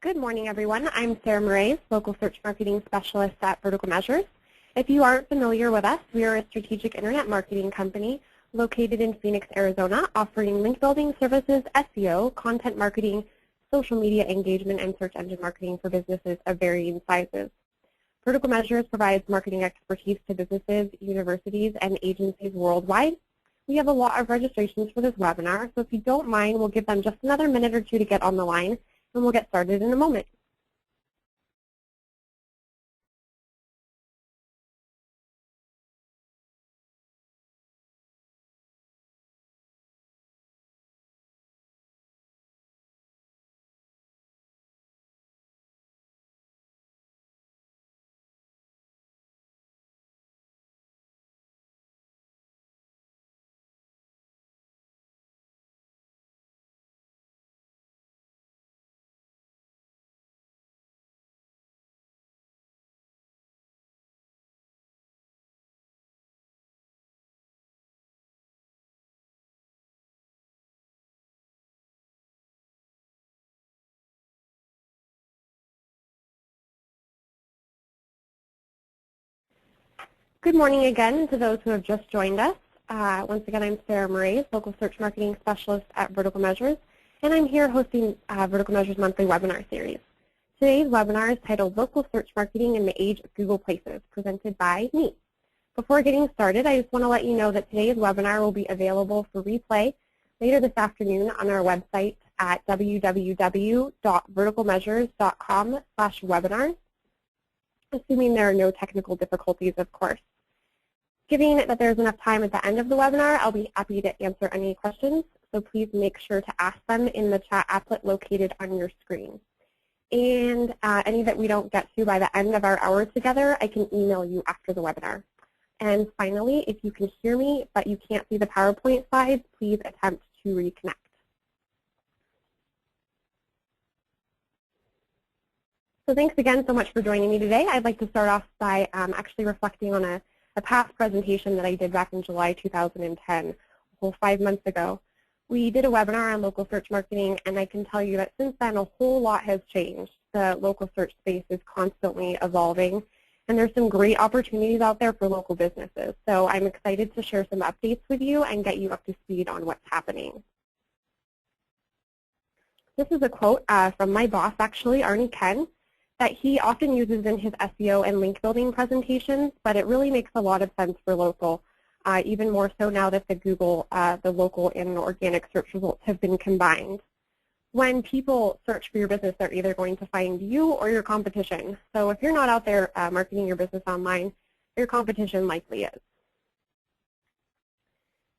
Good morning, everyone. I'm Sarah Moraes, Local Search Marketing Specialist at Vertical Measures. If you aren't familiar with us, we are a strategic internet marketing company located in Phoenix, Arizona, offering link building services, SEO, content marketing, social media engagement, and search engine marketing for businesses of varying sizes. Vertical Measures provides marketing expertise to businesses, universities, and agencies worldwide. We have a lot of registrations for this webinar, so if you don't mind, we'll give them just another minute or two to get on the line, and we'll get started in a moment. Good morning again to those who have just joined us. Once again, I'm Sarah Moraes, Local Search Marketing Specialist at Vertical Measures, and I'm here hosting Vertical Measures Monthly Webinar Series. Today's webinar is titled Local Search Marketing in the Age of Google Places, presented by me. Before getting started, I just want to let you know that today's webinar will be available for replay later this afternoon on our website at www.verticalmeasures.com/webinars, assuming there are no technical difficulties, of course. Given that there's enough time at the end of the webinar, I'll be happy to answer any questions, so please make sure to ask them in the chat applet located on your screen. And any that we don't get to by the end of our hour together, I can email you after the webinar. And finally, if you can hear me but you can't see the PowerPoint slides, please attempt to reconnect. So thanks again so much for joining me today. I'd like to start off by actually reflecting on a past presentation that I did back in July 2010, a whole 5 months ago. We did a webinar on local search marketing, and I can tell you that since then a whole lot has changed. The local search space is constantly evolving, and there's some great opportunities out there for local businesses. So I'm excited to share some updates with you and get you up to speed on what's happening. This is a quote from my boss, actually, Arnie Ken, that he often uses in his SEO and link building presentations, but it really makes a lot of sense for local, even more so now that the local and organic search results have been combined. When people search for your business, they're either going to find you or your competition. So if you're not out there marketing your business online, your competition likely is.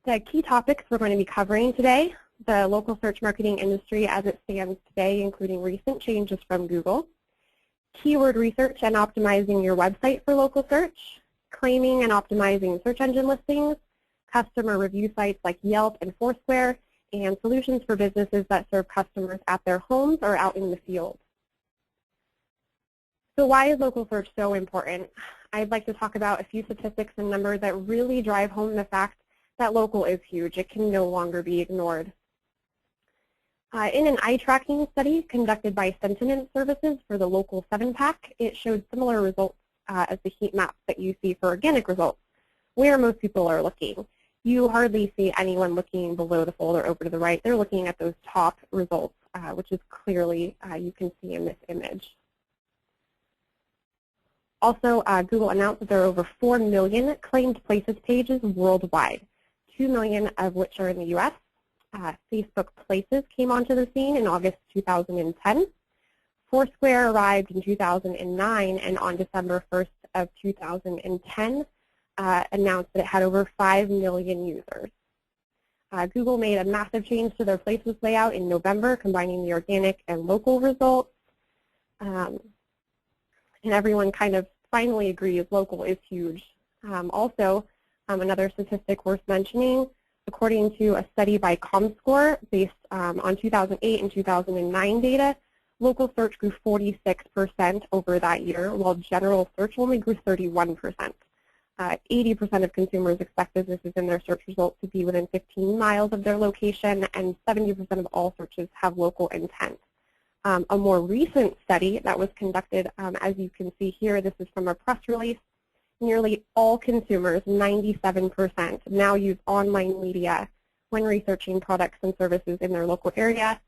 The key topics we're going to be covering today: the local search marketing industry as it stands today, including recent changes from Google; keyword research and optimizing your website for local search; claiming and optimizing search engine listings; customer review sites like Yelp and Foursquare; and solutions for businesses that serve customers at their homes or out in the field. So why is local search so important? I'd like to talk about a few statistics and numbers that really drive home the fact that local is huge. It can no longer be ignored. In an eye tracking study conducted by Sentiment Services for the Local 7-Pack, it showed similar results as the heat maps that you see for organic results, where most people are looking. You hardly see anyone looking below the fold or over to the right. They're looking at those top results, which is clearly you can see in this image. Also, Google announced that there are over 4 million claimed places pages worldwide, 2 million of which are in the U.S. Facebook Places came onto the scene in August 2010. Foursquare arrived in 2009, and on December 1st of 2010, announced that it had over 5 million users. Google made a massive change to their Places layout in November, combining the organic and local results. And everyone kind of finally agrees local is huge. Also, another statistic worth mentioning: according to a study by ComScore based on 2008 and 2009 data, local search grew 46% over that year, while general search only grew 31%. 80% of consumers expect businesses in their search results to be within 15 miles of their location, and 70% of all searches have local intent. A more recent study that was conducted, as you can see here, this is from a press release, nearly all consumers, 97%, now use online media when researching products and services in their local area.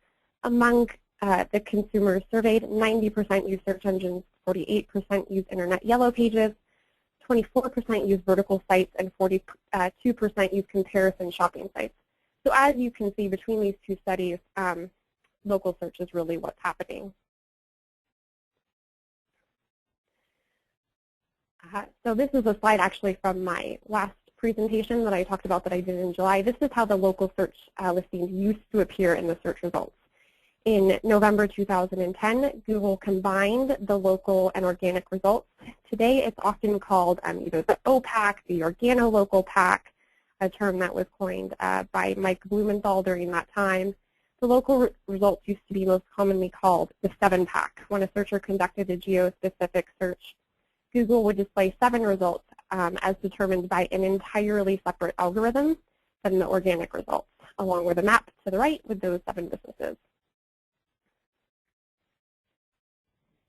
Among the consumers surveyed, 90% use search engines, 48% use internet yellow pages, 24% use vertical sites, and 42% use comparison shopping sites. So as you can see between these two studies, local search is really what's happening. So this is a slide actually from my last presentation that I talked about that I did in July. This is how the local search listings used to appear in the search results. In November 2010, Google combined the local and organic results. Today it's often called either the OPAC, the organo-local pack, a term that was coined by Mike Blumenthal during that time. The local results used to be most commonly called the 7-pack. When a searcher conducted a geo-specific search, Google would display 7 results as determined by an entirely separate algorithm than the organic results, along with a map to the right with those 7 businesses.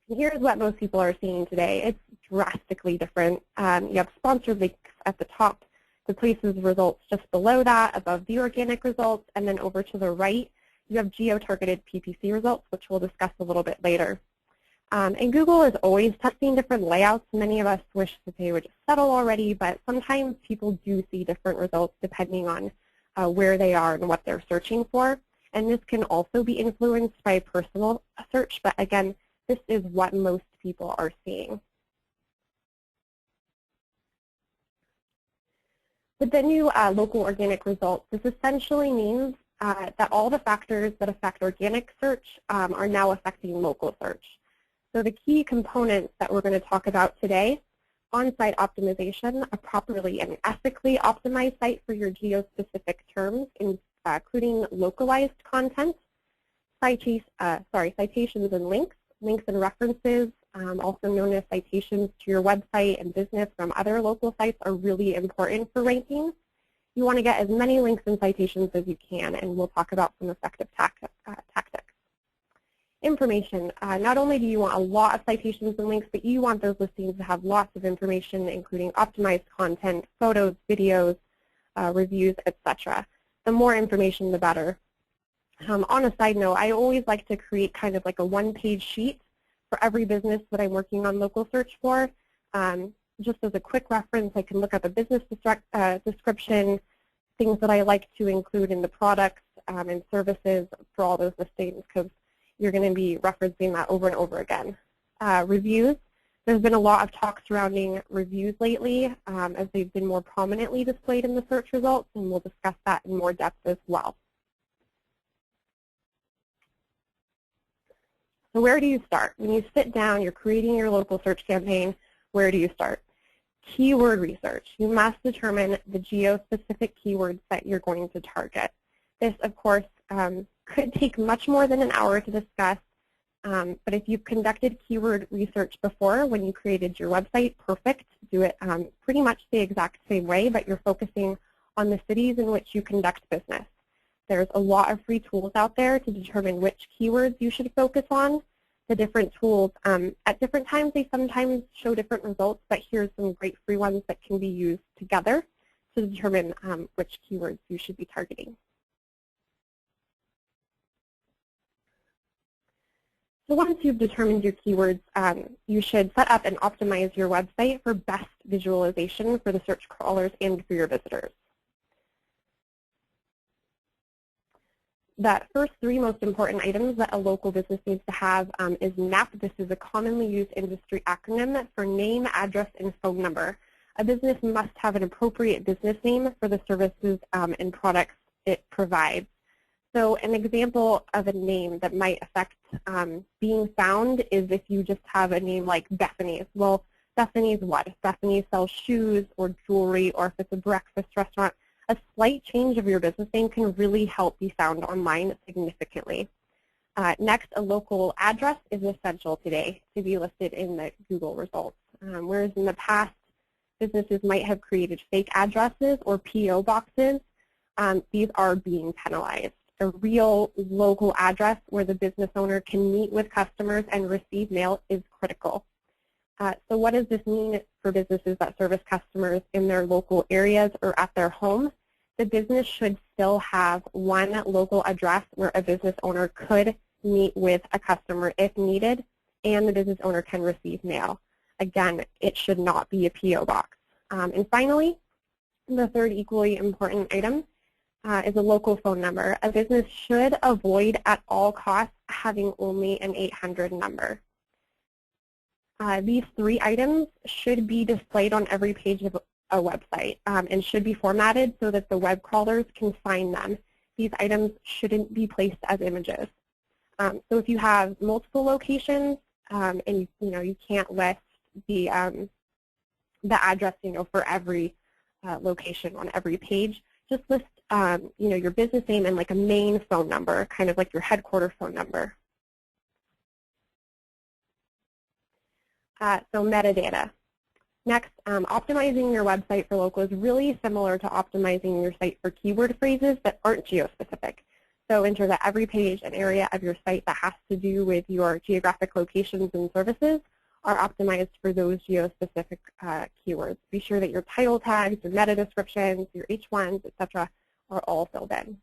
And here's what most people are seeing today. It's drastically different. You have sponsored links at the top, the places results just below that, above the organic results, and then over to the right, you have geo-targeted PPC results, which we'll discuss a little bit later. And Google is always testing different layouts. Many of us wish that they would just settle already, but sometimes people do see different results depending on where they are and what they're searching for. And this can also be influenced by personal search, but again, this is what most people are seeing. With the new local organic results, this essentially means that all the factors that affect organic search are now affecting local search. So the key components that we're going to talk about today: on-site optimization, a properly and ethically optimized site for your geo-specific terms, including localized content, citations and links and references, also known as citations to your website and business from other local sites, are really important for ranking. You want to get as many links and citations as you can, and we'll talk about some effective tactics. Information. Not only do you want a lot of citations and links, but you want those listings to have lots of information, including optimized content, photos, videos, reviews, etc. The more information, the better. On a side note, I always like to create kind of like a one-page sheet for every business that I'm working on local search for. Just as a quick reference, I can look up a business description, things that I like to include in the products and services for all those listings, because you're going to be referencing that over and over again. Reviews. There's been a lot of talk surrounding reviews lately as they've been more prominently displayed in the search results, and we'll discuss that in more depth as well. So where do you start? When you sit down, you're creating your local search campaign, where do you start? Keyword research. You must determine the geo-specific keywords that you're going to target. This, of course, could take much more than an hour to discuss, but if you've conducted keyword research before when you created your website, perfect. Do it pretty much the exact same way, but you're focusing on the cities in which you conduct business. There's a lot of free tools out there to determine which keywords you should focus on. The different tools, at different times, they sometimes show different results, but here's some great free ones that can be used together to determine which keywords you should be targeting. So once you've determined your keywords, you should set up and optimize your website for best visualization for the search crawlers and for your visitors. The first 3 most important items that a local business needs to have is NAP. This is a commonly used industry acronym for name, address, and phone number. A business must have an appropriate business name for the services and products it provides. So an example of a name that might affect being found is if you just have a name like Bethany's. Well, Bethany's what? If Bethany sells shoes or jewelry, or if it's a breakfast restaurant, a slight change of your business name can really help be found online significantly. Next, a local address is essential today to be listed in the Google results. Whereas in the past, businesses might have created fake addresses or P.O. boxes, these are being penalized. A real local address where the business owner can meet with customers and receive mail is critical. So what does this mean for businesses that service customers in their local areas or at their home? The business should still have one local address where a business owner could meet with a customer if needed, and the business owner can receive mail. Again, it should not be a P.O. box. And finally, the third equally important item is a local phone number. A business should avoid at all costs having only an 800 number. These three items should be displayed on every page of a website and should be formatted so that the web crawlers can find them. These items shouldn't be placed as images. So if you have multiple locations and you can't list the address for every location on every page, just list your business name and like a main phone number, kind of like your headquarter phone number. So metadata. Next, optimizing your website for local is really similar to optimizing your site for keyword phrases that aren't geospecific. So ensure that every page and area of your site that has to do with your geographic locations and services are optimized for those geospecific keywords. Be sure that your title tags, your meta descriptions, your H1s, etc. are all filled in.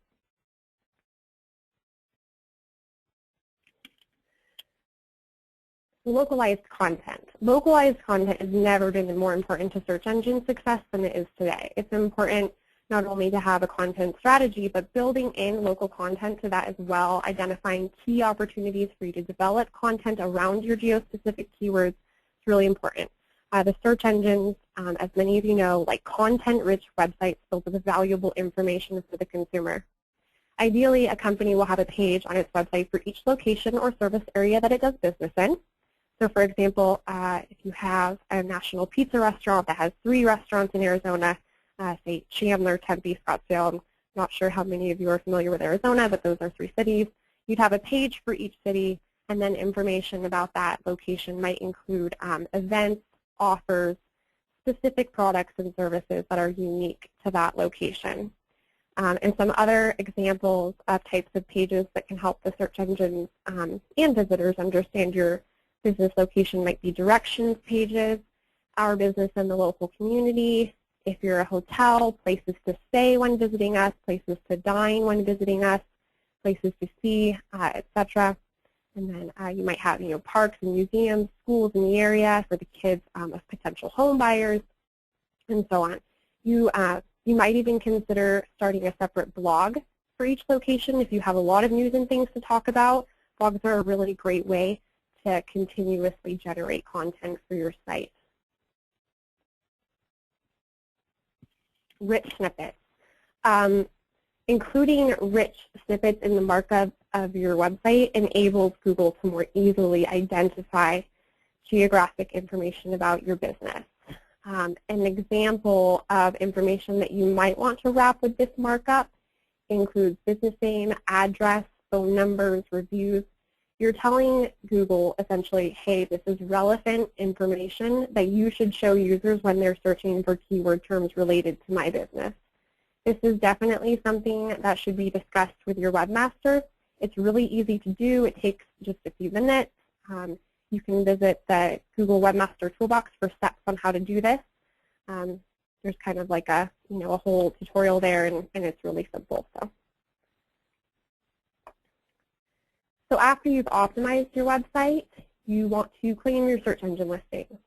Localized content. Localized content has never been more important to search engine success than it is today. It's important not only to have a content strategy, but building in local content to that as well, identifying key opportunities for you to develop content around your geospecific keywords is really important. The search engines, as many of you know, like content-rich websites filled with valuable information for the consumer. Ideally, a company will have a page on its website for each location or service area that it does business in. So for example, if you have a national pizza restaurant that has 3 restaurants in Arizona, say Chandler, Tempe, Scottsdale, I'm not sure how many of you are familiar with Arizona, but those are 3 cities. You'd have a page for each city, and then information about that location might include events, offers, specific products and services that are unique to that location. And some other examples of types of pages that can help the search engines and visitors understand your business location might be directions pages, our business in the local community, if you're a hotel, places to stay when visiting us, places to dine when visiting us, places to see, etc. And then you might have parks and museums, schools in the area for the kids of potential home buyers, and so on. You might even consider starting a separate blog for each location if you have a lot of news and things to talk about. Blogs are a really great way to continuously generate content for your site. Rich snippets. Including rich snippets in the markup of your website enables Google to more easily identify geographic information about your business. An example of information that you might want to wrap with this markup includes business name, address, phone numbers, reviews. You're telling Google essentially, hey, this is relevant information that you should show users when they're searching for keyword terms related to my business. This is definitely something that should be discussed with your webmaster. It's really easy to do. It takes just a few minutes. You can visit the Google Webmaster Toolbox for steps on how to do this. There's kind of like a whole tutorial there, and it's really simple. So after you've optimized your website, you want to claim your search engine listings.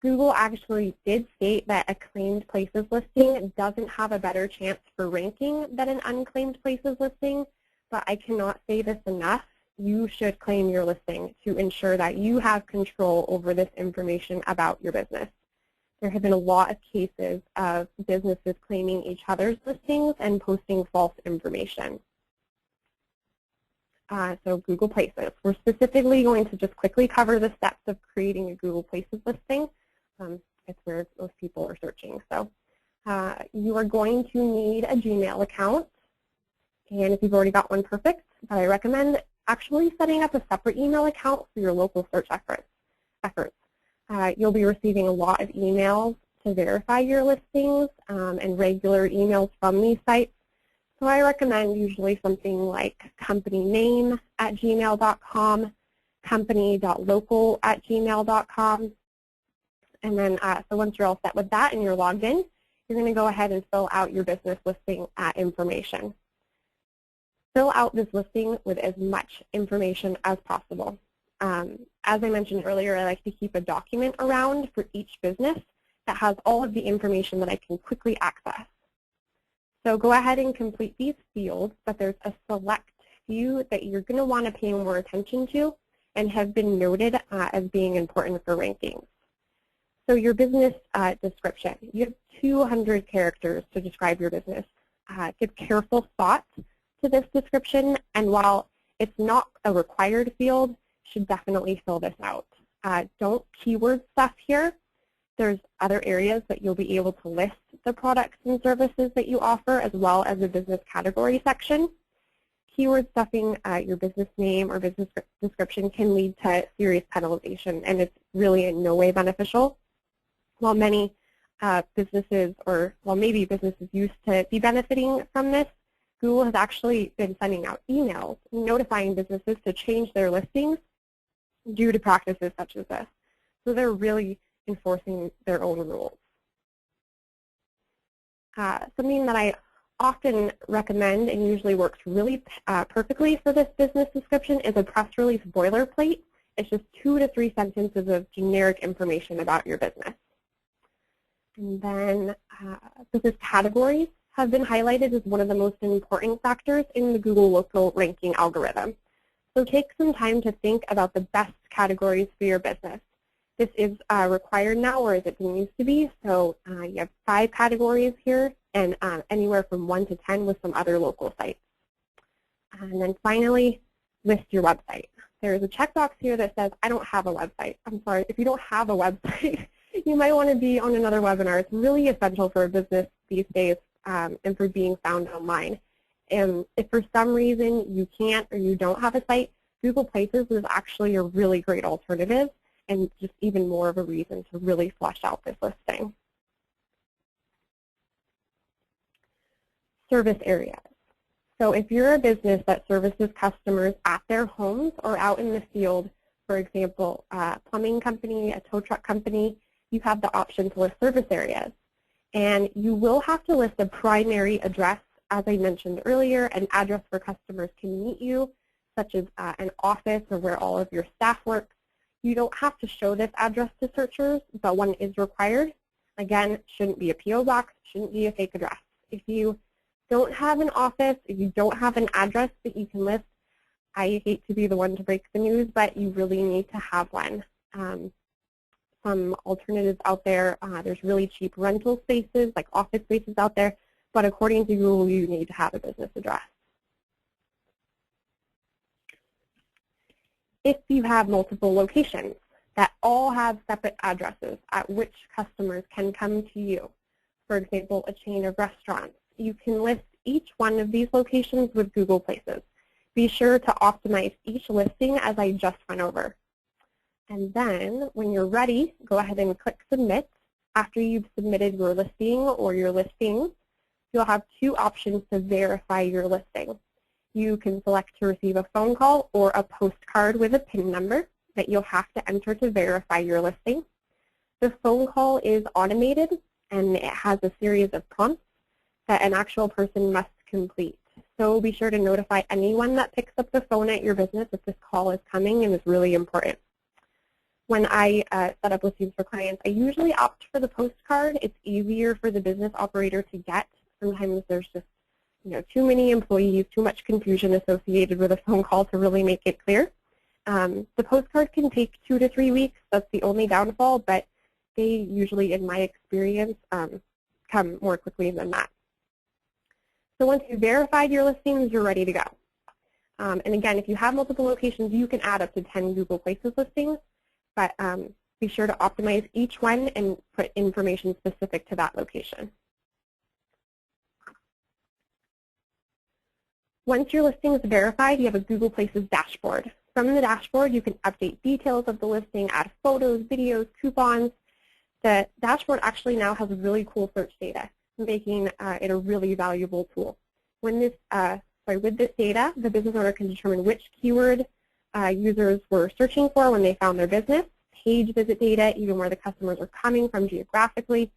Google actually did state that a claimed places listing doesn't have a better chance for ranking than an unclaimed places listing, but I cannot say this enough. You should claim your listing to ensure that you have control over this information about your business. There have been a lot of cases of businesses claiming each other's listings and posting false information. So Google Places. We're specifically going to just quickly cover the steps of creating a Google Places listing. It's where most people are searching. So you are going to need a Gmail account. And if you've already got one, perfect. But I recommend actually setting up a separate email account for your local search efforts. You'll be receiving a lot of emails to verify your listings and regular emails from these sites. So I recommend usually something like companyname@gmail.com, company.local@gmail.com. And then so once you're all set with that and you're logged in, you're going to go ahead and fill out your business listing information. Fill out this listing with as much information as possible. As I mentioned earlier, I like to keep a document around for each business that has all of the information that I can quickly access. So go ahead and complete these fields, but there's a select few that you're going to want to pay more attention to and have been noted as being important for rankings. So your business description, you have 200 characters to describe your business. Give careful thought to this description, and while it's not a required field, you should definitely fill this out. Don't keyword stuff here. There's other areas that you'll be able to list the products and services that you offer, as well as a business category section. Keyword stuffing your business name or business description can lead to serious penalization, and it's really in no way beneficial. While many businesses, or while maybe businesses used to be benefiting from this, Google has actually been sending out emails notifying businesses to change their listings due to practices such as this. So they're really enforcing their own rules. Something that I often recommend and usually works really perfectly for this business description is a press release boilerplate. It's just 2 to 3 sentences of generic information about your business. And then business categories have been highlighted as one of the most important factors in the Google local ranking algorithm. So take some time to think about the best categories for your business. This is required now, whereas it didn't used to be. So you have 5 categories here, and anywhere from 1 to 10 with some other local sites. And then finally, list your website. There's a checkbox here that says, I don't have a website. I'm sorry, if you don't have a website, you might want to be on another webinar. It's really essential for a business these days and for being found online. And if for some reason you can't or you don't have a site, Google Places is actually a really great alternative and just even more of a reason to really flesh out this listing. Service areas. So if you're a business that services customers at their homes or out in the field, for example, a plumbing company, a tow truck company, you have the option to list service areas. And you will have to list a primary address, as I mentioned earlier, an address where customers can meet you, such as an office or where all of your staff works. You don't have to show this address to searchers, but one is required. Again, shouldn't be a P.O. box, shouldn't be a fake address. If you don't have an office, if you don't have an address that you can list, I hate to be the one to break the news, but you really need to have one. Some alternatives out there, there's really cheap rental spaces, like office spaces out there, but according to Google, you need to have a business address. If you have multiple locations that all have separate addresses at which customers can come to you, for example, a chain of restaurants, you can list each one of these locations with Google Places. Be sure to optimize each listing as I just went over. And then when you're ready, go ahead and click Submit. After you've submitted your listing or your listings, you'll have 2 options to verify your listing. You can select to receive a phone call or a postcard with a PIN number that you'll have to enter to verify your listing. The phone call is automated, and it has a series of prompts that an actual person must complete. So be sure to notify anyone that picks up the phone at your business if this call is coming and is really important. When I set up listings for clients, I usually opt for the postcard. It's easier for the business operator to get. Sometimes there's just too many employees, too much confusion associated with a phone call to really make it clear. The postcard can take 2 to 3 weeks. That's the only downfall, but they usually, in my experience, come more quickly than that. So once you've verified your listings, you're ready to go. And again, if you have multiple locations, you can add up to 10 Google Places listings, but be sure to optimize each one and put information specific to that location. Once your listing is verified, you have a Google Places dashboard. From the dashboard, you can update details of the listing, add photos, videos, coupons. The dashboard actually now has really cool search data, making it a really valuable tool. With this data, the business owner can determine which keyword users were searching for when they found their business, page visit data, even where the customers are coming from geographically.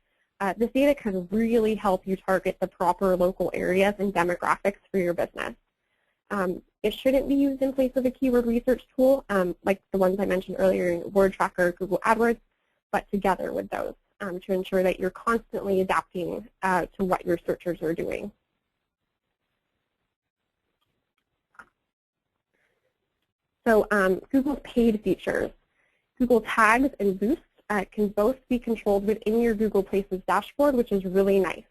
This data can really help you target the proper local areas and demographics for your business. It shouldn't be used in place of a keyword research tool, like the ones I mentioned earlier, WordTracker, Google AdWords, but together with those to ensure that you're constantly adapting to what your searchers are doing. So Google's paid features. Google Tags and Boost can both be controlled within your Google Places dashboard, which is really nice.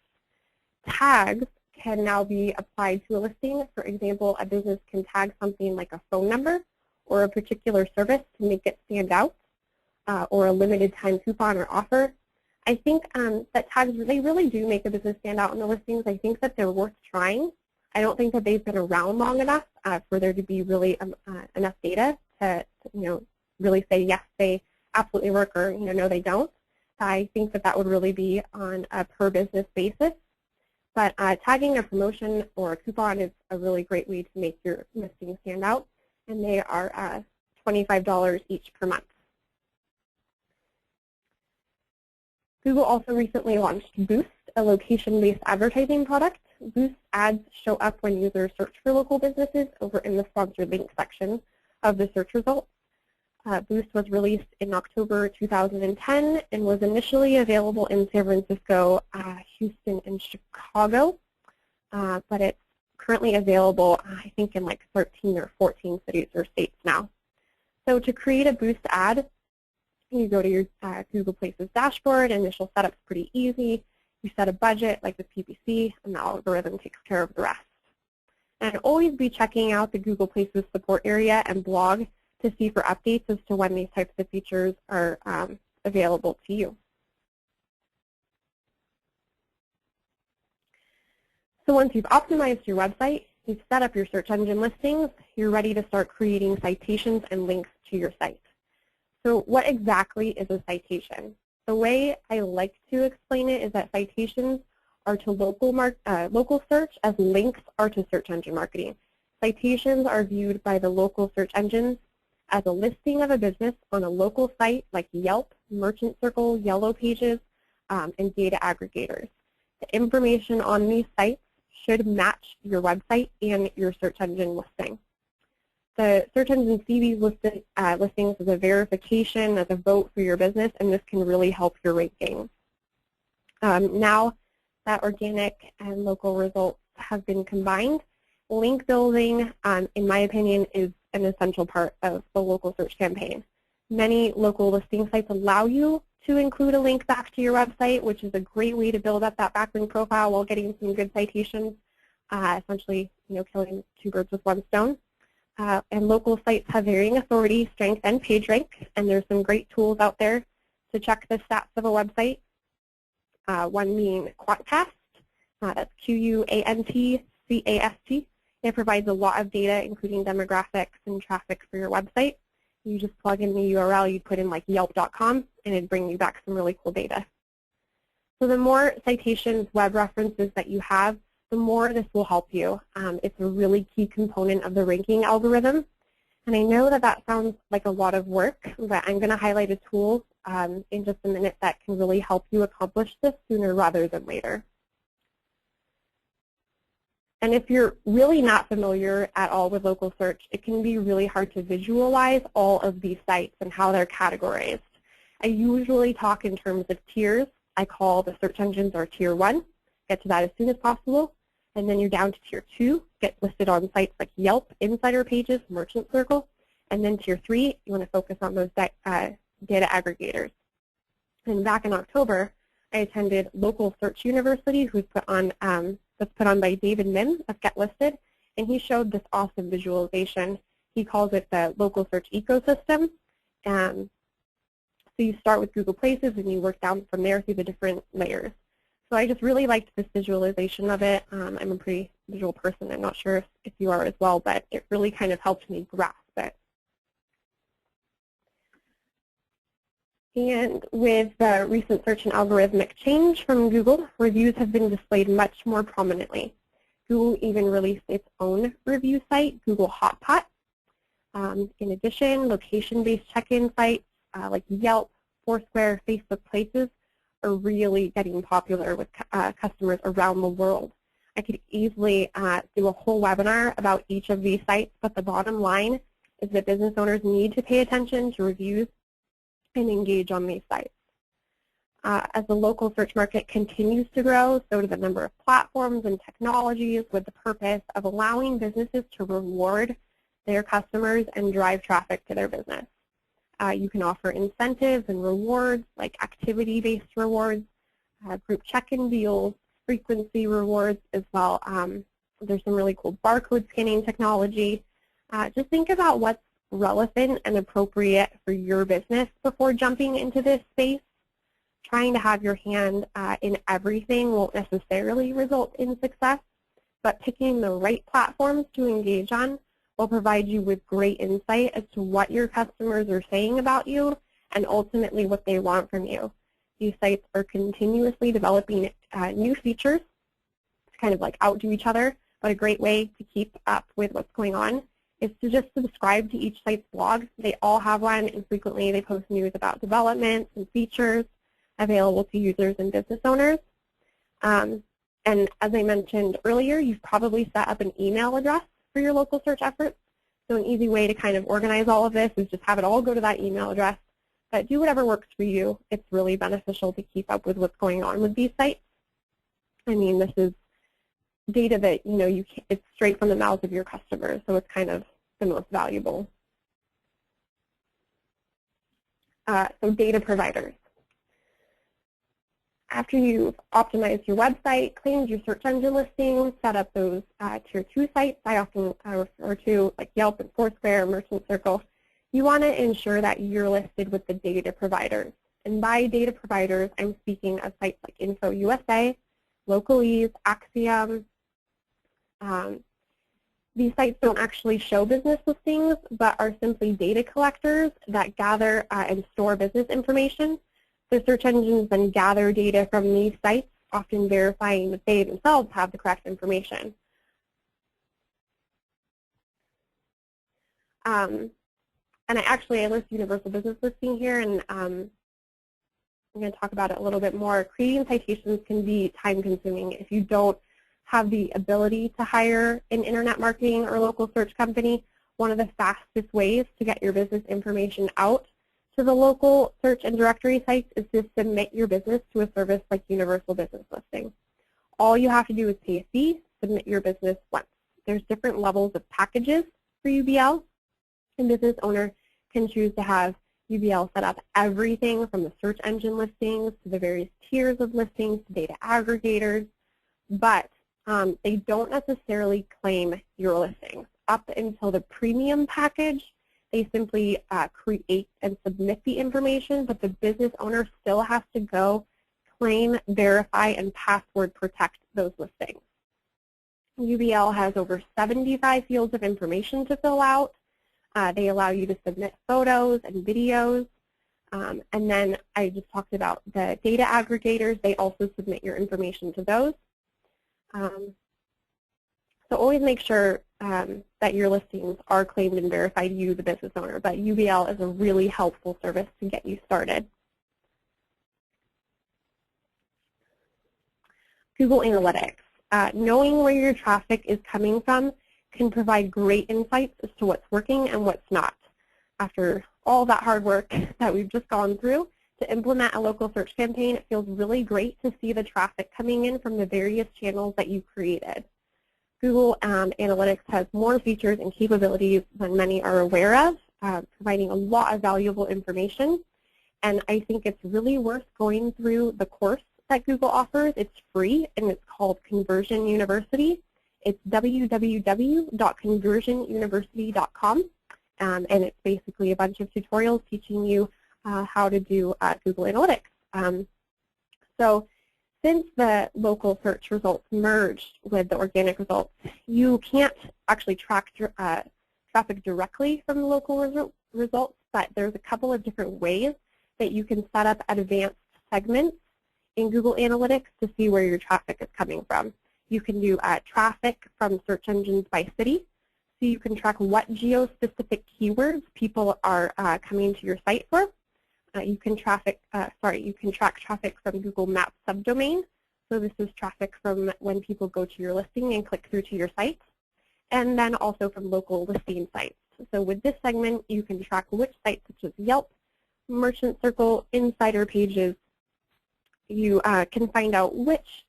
Tags can now be applied to a listing. For example, a business can tag something like a phone number or a particular service to make it stand out, or a limited time coupon or offer. I think that tags, they really do make a business stand out in the listings. I think that they're worth trying. I don't think that they've been around long enough for there to be really enough data to really say yes, they absolutely work, or no, they don't. I think that that would really be on a per business basis. But tagging a promotion or a coupon is a really great way to make your listing stand out, and they are $25 each per month. Google also recently launched Boost, a location-based advertising product. Boost ads show up when users search for local businesses over in the sponsored link section of the search results. Boost was released in October 2010 and was initially available in San Francisco, Houston, and Chicago, but it's currently available, I think, in like 13 or 14 cities or states now. So to create a Boost ad, you go to your Google Places dashboard. Initial setup's pretty easy. You set a budget like with PPC, and the algorithm takes care of the rest. And always be checking out the Google Places support area and blog to see for updates as to when these types of features are available to you. So once you've optimized your website, you've set up your search engine listings, you're ready to start creating citations and links to your site. So what exactly is a citation? The way I like to explain it is that citations are to local search as links are to search engine marketing. Citations are viewed by the local search engines as a listing of a business on a local site like Yelp, Merchant Circle, Yellow Pages, and data aggregators. The information on these sites should match your website and your search engine listing. The search engines see these listings as a verification, as a vote for your business, and this can really help your ranking. Now that organic and local results have been combined, link building, in my opinion, is an essential part of the local search campaign. Many local listing sites allow you to include a link back to your website, which is a great way to build up that backlink profile while getting some good citations, essentially killing two birds with one stone. And local sites have varying authority, strength, and page rank, and there's some great tools out there to check the stats of a website. One being Quantcast, that's Quantcast. It provides a lot of data, including demographics and traffic for your website. You just plug in the URL, you put in like yelp.com, and it'd bring you back some really cool data. So the more citations, web references that you have, the more this will help you. It's a really key component of the ranking algorithm. And I know that that sounds like a lot of work, but I'm going to highlight a tool in just a minute that can really help you accomplish this sooner rather than later. And if you're really not familiar at all with local search, it can be really hard to visualize all of these sites and how they're categorized. I usually talk in terms of tiers. I call the search engines our tier 1. Get to that as soon as possible. And then you're down to tier 2, get listed on sites like Yelp, Insider Pages, Merchant Circle. And then tier 3, you want to focus on those data aggregators. And back in October, I attended Local Search University, who's put on that's put on by David Min of Get Listed, and he showed this awesome visualization. He calls it the local search ecosystem. So you start with Google Places and you work down from there through the different layers. So I just really liked this visualization of it. I'm a pretty visual person. I'm not sure if you are as well, but it really kind of helped me grasp it. And with the recent search and algorithmic change from Google, reviews have been displayed much more prominently. Google even released its own review site, Google Hotpot. In addition, location-based check-in sites like Yelp, Foursquare, Facebook Places are really getting popular with customers around the world. I could easily do a whole webinar about each of these sites, but the bottom line is that business owners need to pay attention to reviews and engage on these sites. As the local search market continues to grow, so do the number of platforms and technologies with the purpose of allowing businesses to reward their customers and drive traffic to their business. You can offer incentives and rewards like activity-based rewards, group check-in deals, frequency rewards as well. There's some really cool barcode scanning technology. Just think about what's relevant and appropriate for your business before jumping into this space. Trying to have your hand in everything won't necessarily result in success, but picking the right platforms to engage on will provide you with great insight as to what your customers are saying about you and ultimately what they want from you. These sites are continuously developing new features to kind of like outdo each other, but a great way to keep up with what's going on is to just subscribe to each site's blog. They all have one, and frequently they post news about developments and features available to users and business owners. And as I mentioned earlier, you've probably set up an email address for your local search efforts. So an easy way to kind of organize all of this is just have it all go to that email address. But do whatever works for you. It's really beneficial to keep up with what's going on with these sites. I mean, this is data that, you know, it's straight from the mouths of your customers, so it's kind of the most valuable. So data providers. After you've optimized your website, claimed your search engine listings, set up those Tier 2 sites I often refer to, like Yelp and Foursquare, Merchant Circle, you want to ensure that you're listed with the data providers. And by data providers, I'm speaking of sites like InfoUSA, Localease, Axiom. These sites don't actually show business listings, but are simply data collectors that gather and store business information. The search engines then gather data from these sites, often verifying that they themselves have the correct information. And I list Universal Business Listing here, and I'm going to talk about it a little bit more. Creating citations can be time-consuming if you don't have the ability to hire an internet marketing or local search company. One of the fastest ways to get your business information out to the local search and directory sites is to submit your business to a service like Universal Business Listing. All you have to do is pay a fee, submit your business once. There's different levels of packages for UBL. A business owner can choose to have UBL set up everything from the search engine listings to the various tiers of listings to data aggregators, but they don't necessarily claim your listings. Up until the premium package, they simply create and submit the information, but the business owner still has to go claim, verify, and password protect those listings. UBL has over 75 fields of information to fill out. They allow you to submit photos and videos. And then I just talked about the data aggregators. They also submit your information to those. So always make sure that your listings are claimed and verified, you, the business owner. But UBL is a really helpful service to get you started. Google Analytics. Knowing where your traffic is coming from can provide great insights as to what's working and what's not. After all that hard work that we've just gone through to implement a local search campaign, it feels really great to see the traffic coming in from the various channels that you created. Google Analytics has more features and capabilities than many are aware of, providing a lot of valuable information. And I think it's really worth going through the course that Google offers. It's free, and it's called Conversion University. It's www.conversionuniversity.com, and it's basically a bunch of tutorials teaching you how to do Google Analytics. So since the local search results merged with the organic results, you can't actually track traffic directly from the local results, but there's a couple of different ways that you can set up advanced segments in Google Analytics to see where your traffic is coming from. You can do traffic from search engines by city. So you can track what geo-specific keywords people are coming to your site for. You can track traffic from Google Maps subdomain. So this is traffic from when people go to your listing and click through to your site. And then also from local listing sites. So with this segment, you can track which sites such as Yelp, Merchant Circle, Insider Pages. You can find out which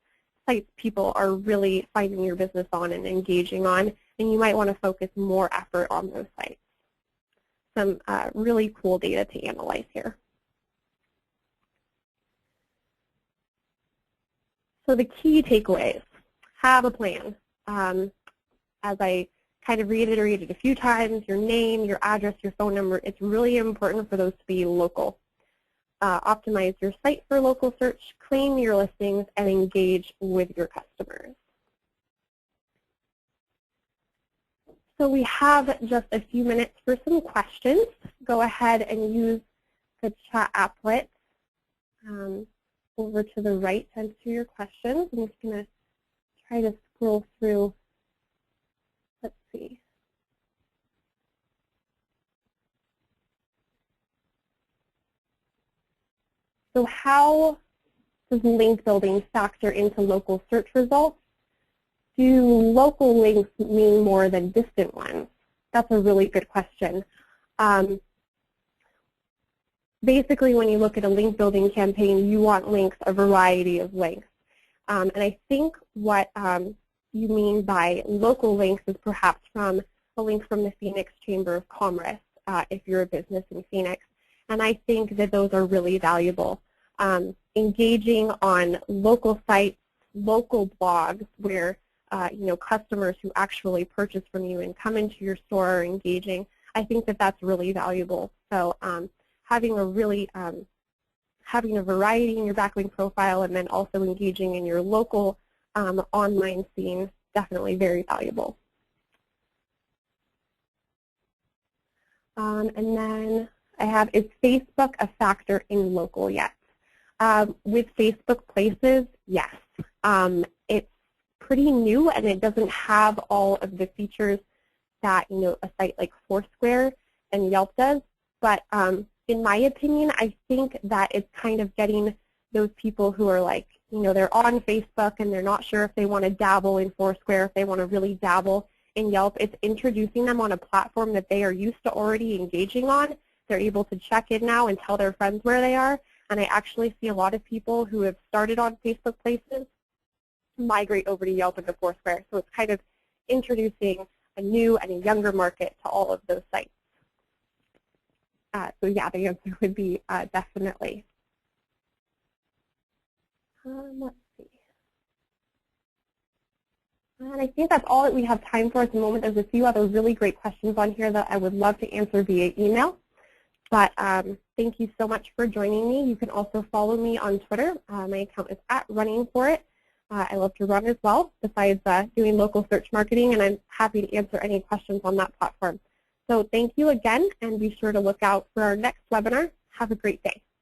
sites people are really finding your business on and engaging on, and you might want to focus more effort on those sites. Some really cool data to analyze here. So the key takeaways: have a plan. As I kind of reiterated a few times, your name, your address, your phone number, it's really important for those to be local. Optimize your site for local search, claim your listings, and engage with your customers. So we have just a few minutes for some questions. Go ahead and use the chat applet over to the right to answer your questions. I'm just going to try to scroll through. Let's see. So how does link building factor into local search results? Do local links mean more than distant ones? That's a really good question. Basically, when you look at a link building campaign, you want links, a variety of links. And I think what you mean by local links is perhaps from a link from the Phoenix Chamber of Commerce, if you're a business in Phoenix. And I think that those are really valuable. Engaging on local sites, local blogs where customers who actually purchase from you and come into your store are engaging, I think that that's really valuable. So having a variety in your backlink profile and then also engaging in your local online scene, definitely very valuable. And then I have, is Facebook a factor in local yet? With Facebook Places, yes. It's pretty new and it doesn't have all of the features that a site like Foursquare and Yelp does. But in my opinion, I think that it's kind of getting those people who are like, they're on Facebook and they're not sure if they want to dabble in Foursquare, if they want to really dabble in Yelp. It's introducing them on a platform that they are used to already engaging on. They're able to check in now and tell their friends where they are. And I actually see a lot of people who have started on Facebook Places migrate over to Yelp and to Foursquare. So it's kind of introducing a new and a younger market to all of those sites. So yeah, the answer would be definitely. Let's see. And I think that's all that we have time for at the moment. There's a few other really great questions on here that I would love to answer via email. But thank you so much for joining me. You can also follow me on Twitter. My account is @runningforit. I love to run as well, besides doing local search marketing, and I'm happy to answer any questions on that platform. So thank you again, and be sure to look out for our next webinar. Have a great day.